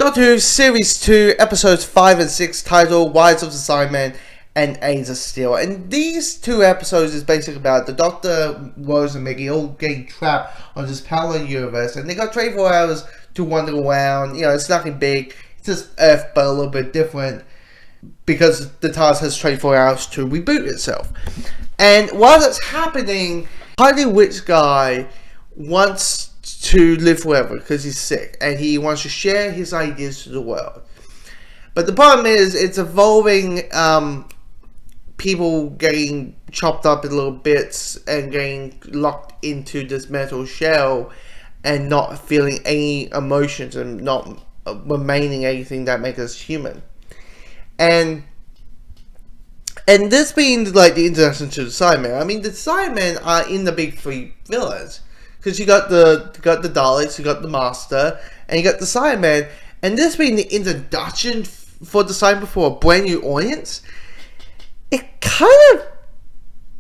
Go to Series 2, Episodes 5 and 6, titled Wives of the Cybermen and Age of Steel. And these two episodes is basically about the Doctor, Rose, and Mickey all getting trapped on this parallel universe. And they got 24 hours to wander around. You know, it's nothing big. It's just Earth, but a little bit different. Because the TARDIS has 24 hours to reboot itself. And while that's happening, highly rich guy wants to live forever because he's sick. And he wants to share his ideas to the world. But the problem is, it's involving people getting chopped up in little bits and getting locked into this metal shell and not feeling any emotions and not remaining anything that makes us human. And this being like the introduction to the Cybermen. I mean, the Cybermen are in the big three villains, because you got the Daleks, you got the Master, and you got the Cybermen. And this being the introduction for the Cybermen for a brand new audience, it kind of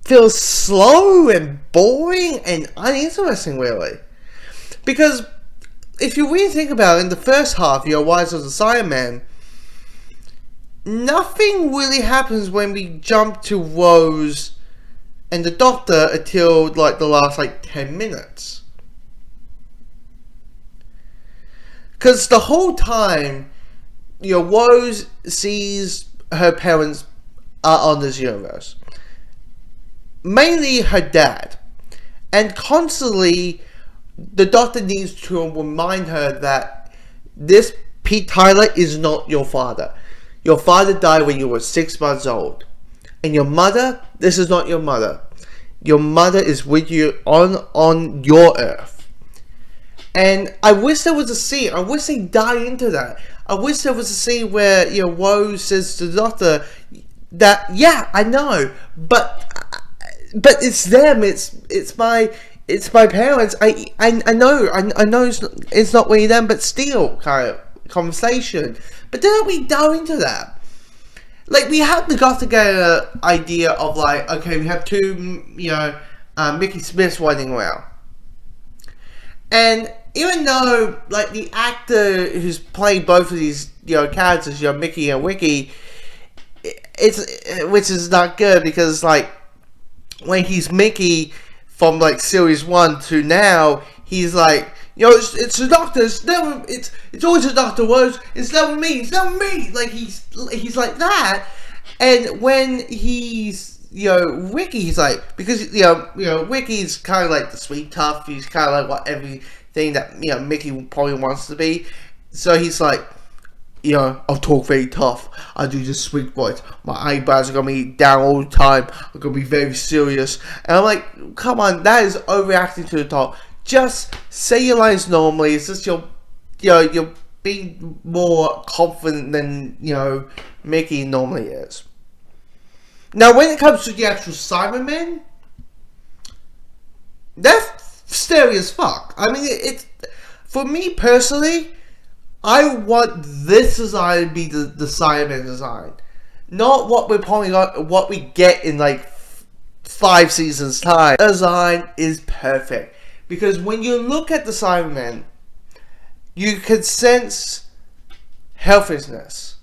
feels slow and boring and uninteresting, really. Because if you really think about it, in the first half, your Wives of the Cybermen, nothing really happens when we jump to Rose and the Doctor until like the last 10 minutes. Because the whole time, Rose sees her parents are on this universe. Mainly her dad. And constantly, the Doctor needs to remind her that this Pete Tyler is not your father. Your father died when you were 6 months old. And your mother, this is not your mother. Your mother is with you on your Earth. And I wish there was a scene. I wish they dive into that. I wish there was a scene where, Rose says to the Doctor that, yeah, I know, but it's them. It's my parents. I know it's not really them, but still, kind of conversation. But then we dive into that. We have the Gotham idea of okay, we have two, Mickey Smiths running around. And even though, the actor who's playing both of these, characters, Mickey and Wiki, which is not good, because, when he's Mickey from, Series 1 to now, he's it's the Doctor, it's always the Doctor, Rose, it's never me, he's like that. And when he's, Wiki, he's because, Wiki's kind of the sweet tough, he's kind of what everything that, Mickey probably wants to be. So he's I'll talk very tough, I do this sweet voice, my eyebrows are going to be down all the time, I'm going to be very serious. And I'm come on, that is overacting to the top. Just say your lines normally. It's just you're being more confident than, Mickey normally is. Now, when it comes to the actual Cybermen, they're scary as fuck. I mean, it's for me personally, I want this design to be the Cybermen design, not what we probably got, what we get in 5 seasons time. The design is perfect. Because when you look at the Cybermen, you can sense helplessness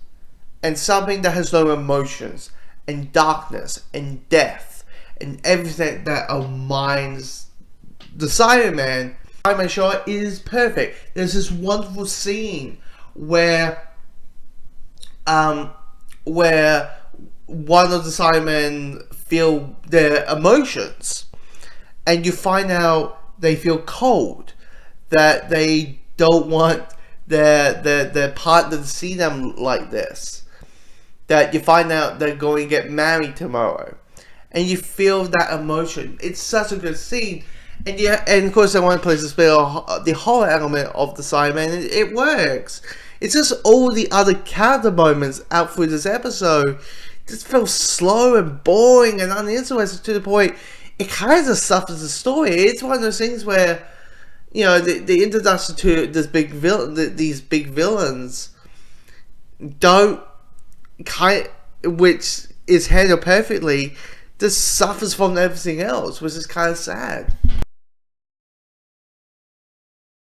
and something that has no emotions and darkness and death and everything that reminds the Cybermen. Cybermen show is perfect. There's this wonderful scene where one of the Cybermen feel their emotions, and you find out they feel cold, that they don't want their partner to see them like this, that you find out they're going to get married tomorrow, and you feel that emotion. It's such a good scene. And and of course they want to place the horror element of the Cybermen, and it works. It's just all the other character moments out through this episode just feel slow and boring and uninteresting to the point it kind of suffers the story. It's one of those things where, the introduction to this these big villains which is handled perfectly, just suffers from everything else, which is kind of sad.